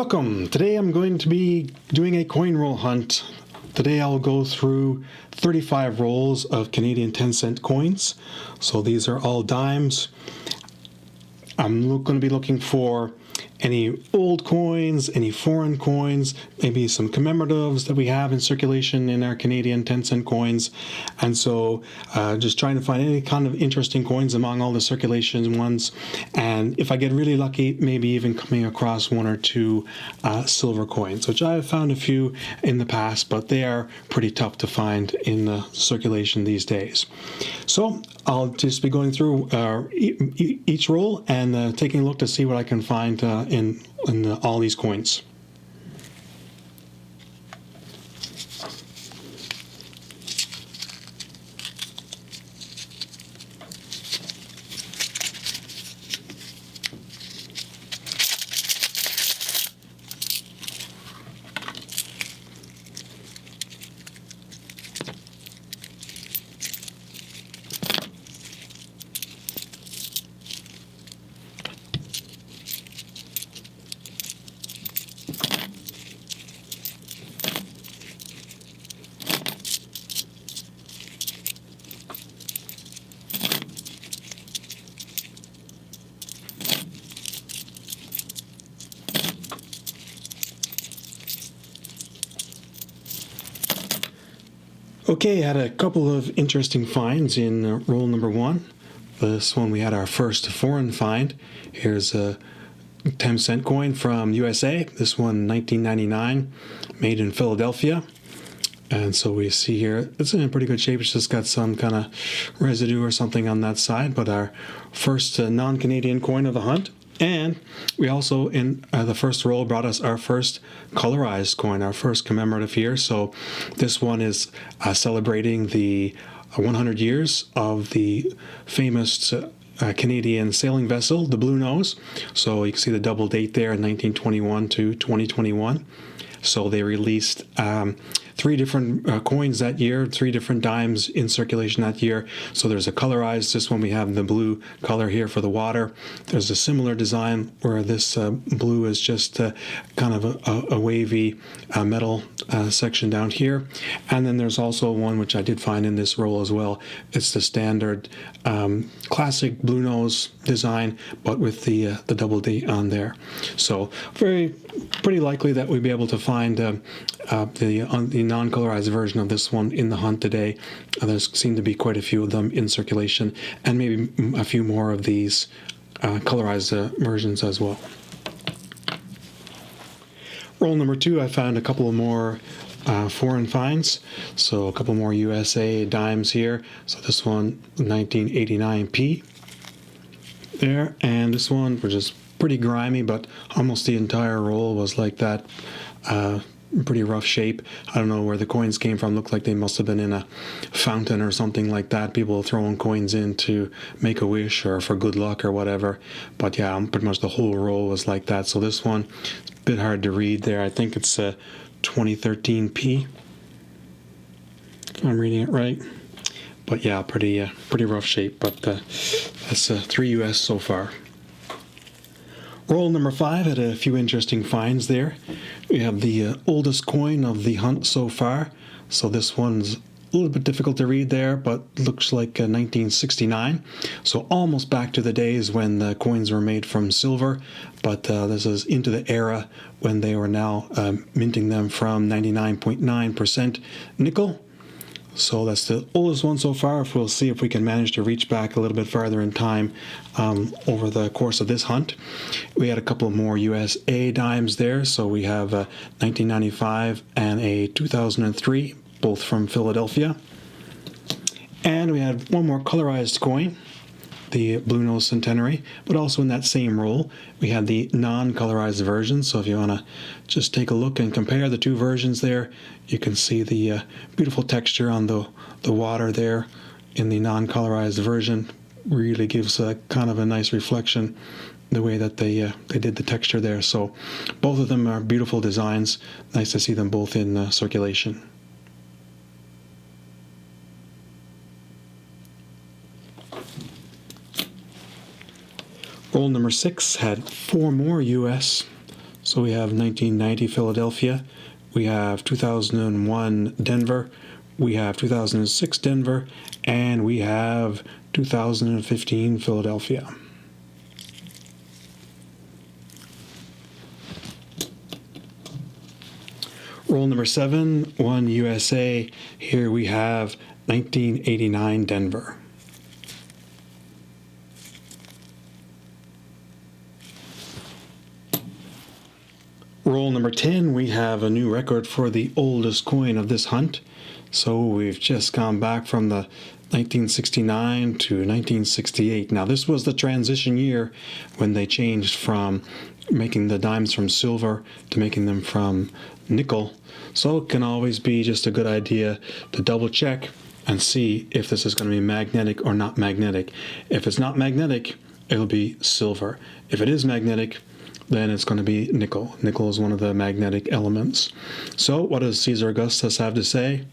Welcome! Today I'm going to be doing a coin roll hunt. Today I'll go through 35 rolls of Canadian 10-cent coins. So these are all dimes. I'm going to be looking for any old coins, any foreign coins, maybe some commemoratives that we have in circulation in our Canadian 10-cent coins. And so just trying to find any kind of interesting coins among all the circulation ones. And if I get really lucky, maybe even coming across one or two silver coins, which I have found a few in the past, but they are pretty tough to find in the circulation these days. So I'll just be going through each roll and taking a look to see what I can find in all these coins. Okay, I had a couple of interesting finds in roll number one. This one we had our first foreign find. Here's a 10-cent coin from USA. This one 1999, made in Philadelphia. And so we see here, it's in pretty good shape. It's just got some kind of residue or something on that side, but our first non-Canadian coin of the hunt. And we also, in the first roll, brought us our first colorized coin, our first commemorative here. So this one is celebrating the 100 years of the famous Canadian sailing vessel, the Bluenose. So you can see the double date there, 1921 to 2021. So they released three different coins that year, three different dimes in circulation that year. So there's a colorized, this one we have the blue color here for the water. There's a similar design where this blue is just kind of a wavy metal section down here. And then there's also one which I did find in this roll as well. It's the standard classic Bluenose design, but with the double D on there. So pretty likely that we'd be able to find the non-colorized version of this one in the hunt today. There seem to be quite a few of them in circulation, and maybe a few more of these colorized versions as well. Roll number two, I found a couple of more foreign finds. So a couple more USA dimes here. So this one, 1989p there, and this one, which is pretty grimy, but almost the entire roll was like that. Pretty rough shape. I don't know where the coins came from. Looked like they must have been in a fountain or something like that. People throwing coins in to make a wish or for good luck or whatever. But yeah, pretty much the whole roll was like that. So this one, it's a bit hard to read there. I think it's 2013p, if I'm reading it right. But yeah, pretty rough shape. But that's 3 US so far. Roll number five had a few interesting finds there. We have the oldest coin of the hunt so far. So this one's a little bit difficult to read there, but looks like 1969. So almost back to the days when the coins were made from silver, but this is into the era when they were now minting them from 99.9% nickel. So that's the oldest one so far. We'll see if we can manage to reach back a little bit farther in time over the course of this hunt. We had a couple more USA dimes there. So we have 1995 and a 2003, both from Philadelphia. And we had one more colorized coin, the Bluenose Centenary, but also in that same roll, we had the non-colorized version. So if you want to just take a look and compare the two versions there, you can see the beautiful texture on the water there in the non-colorized version. Really gives a kind of a nice reflection the way that they did the texture there. So both of them are beautiful designs. Nice to see them both in circulation. Roll number 6 had 4 more US So we have 1990 Philadelphia, we have 2001 Denver, we have 2006 Denver, and we have 2015 Philadelphia. Roll number 7, 1 USA. Here we have 1989 Denver. Roll number 10, we have a new record for the oldest coin of this hunt. So we've just gone back from the 1969 to 1968. Now this was the transition year when they changed from making the dimes from silver to making them from nickel. So it can always be just a good idea to double check and see if this is going to be magnetic or not magnetic. If it's not magnetic, it'll be silver. If it is magnetic, then it's going to be nickel. Nickel is one of the magnetic elements. So what does Caesar Augustus have to say?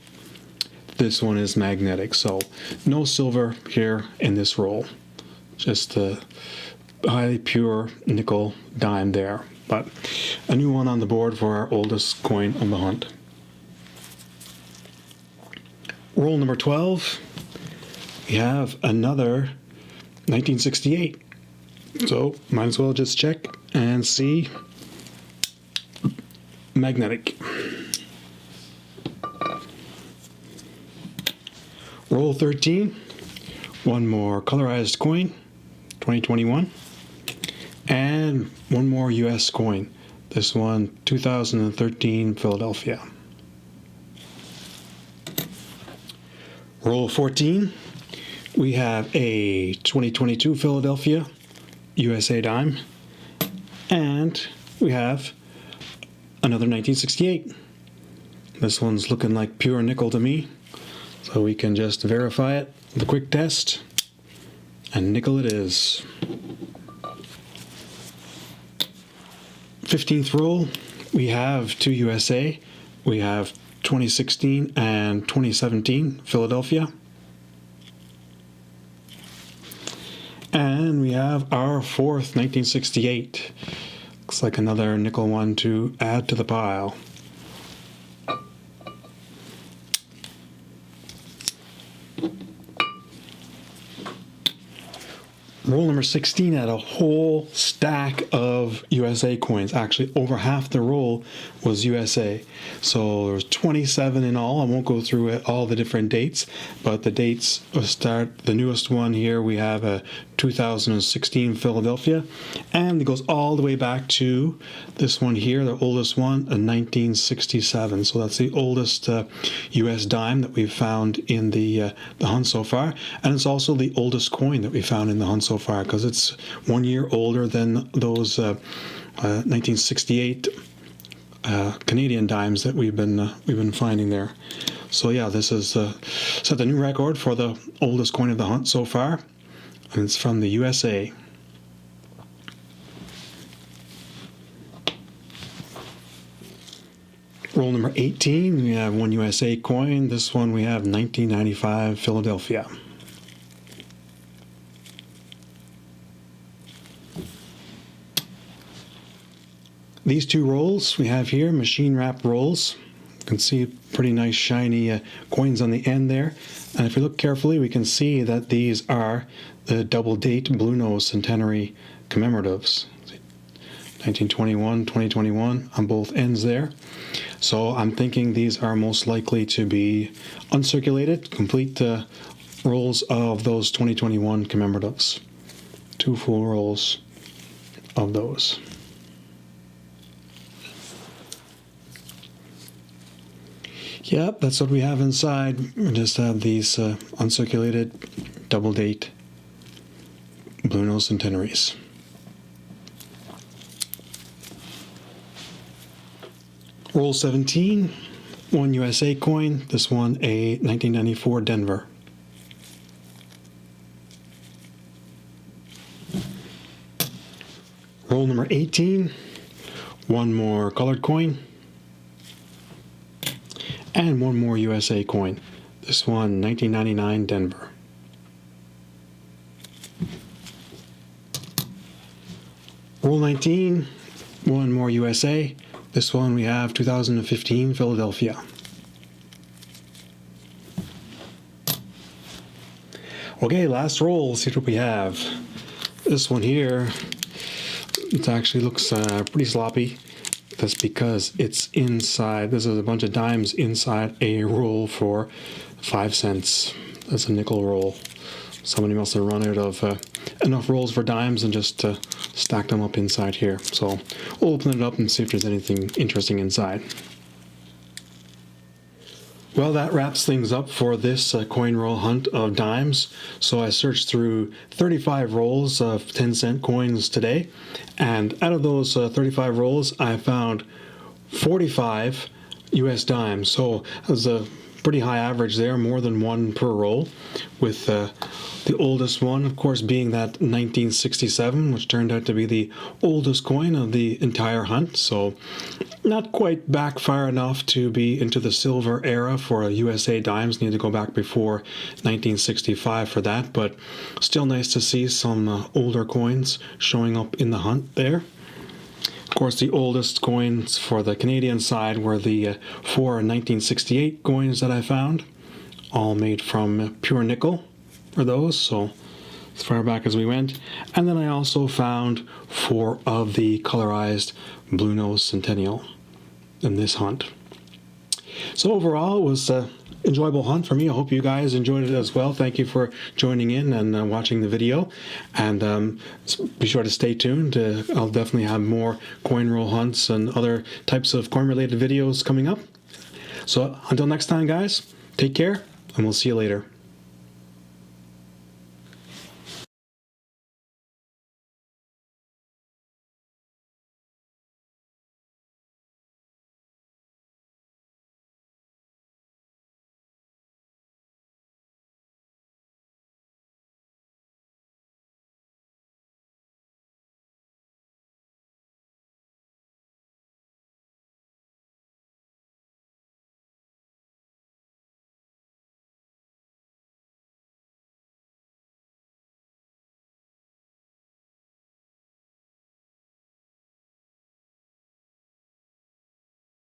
This one is magnetic, so no silver here in this roll. Just a highly pure nickel dime there. But a new one on the board for our oldest coin of the hunt. Roll number 12, we have another 1968. So might as well just check and see. Magnetic. Roll 13, one more colorized coin, 2021, and one more US coin, this one 2013 Philadelphia. Roll 14, we have a 2022 Philadelphia USA dime, and we have another 1968. This one's looking like pure nickel to me. So we can just verify it with a quick test, and nickel it is. 15th roll, we have two USA. We have 2016 and 2017 Philadelphia. And we have our fourth 1968. Looks like another nickel one to add to the pile. Roll number 16 had a whole stack of USA coins. Actually, over half the roll was USA. So there was 27 in all. I won't go through it, all the different dates, but the dates start, the newest one here, we have a 2016 Philadelphia, and it goes all the way back to this one here, the oldest one, a 1967. So that's the oldest US dime that we've found in the hunt so far, and it's also the oldest coin that we found in the hunt so far, because it's 1 year older than those 1968 Canadian dimes that we've been finding there. So yeah, this is set the new record for the oldest coin of the hunt so far, and it's from the USA. Roll number 18, we have one USA coin. This one we have 1995 Philadelphia. These two rolls we have here, machine wrap rolls. You can see pretty nice shiny coins on the end there. And if we look carefully, we can see that these are the double date Bluenose centenary commemoratives. 1921, 2021 on both ends there. So I'm thinking these are most likely to be uncirculated, complete rolls of those 2021 commemoratives. 2 full rolls of those. Yep, that's what we have inside. We just have these uncirculated double date Bluenose centenaries. Roll 17, one USA coin, this one a 1994 Denver. Roll number 18, one more colored coin, and one more USA coin. This one, 1999 Denver. Roll 19, one more USA. This one we have 2015 Philadelphia. Okay, last roll. See what we have. This one here, it actually looks pretty sloppy. That's because it's inside. This is a bunch of dimes inside a roll for 5 cents. That's a nickel roll. Somebody must have run out of enough rolls for dimes and just stacked them up inside here. So we'll open it up and see if there's anything interesting inside. Well, that wraps things up for this coin roll hunt of dimes. So I searched through 35 rolls of 10-cent coins today, and out of those 35 rolls, I found 45 US dimes. So that's a pretty high average there, more than one per roll, with the oldest one, of course, being that 1967, which turned out to be the oldest coin of the entire hunt. So not quite back far enough to be into the silver era for USA dimes. Need to go back before 1965 for that, but still nice to see some older coins showing up in the hunt there. Of course, the oldest coins for the Canadian side were the 4 1968 coins that I found, all made from pure nickel for those, so as far back as we went. And then I also found 4 of the colorized Bluenose Centennial in this hunt. So overall, it was an enjoyable hunt for me. I hope you guys enjoyed it as well. Thank you for joining in and watching the video. And be sure to stay tuned. I'll definitely have more coin roll hunts and other types of coin-related videos coming up. So until next time, guys, take care, and we'll see you later.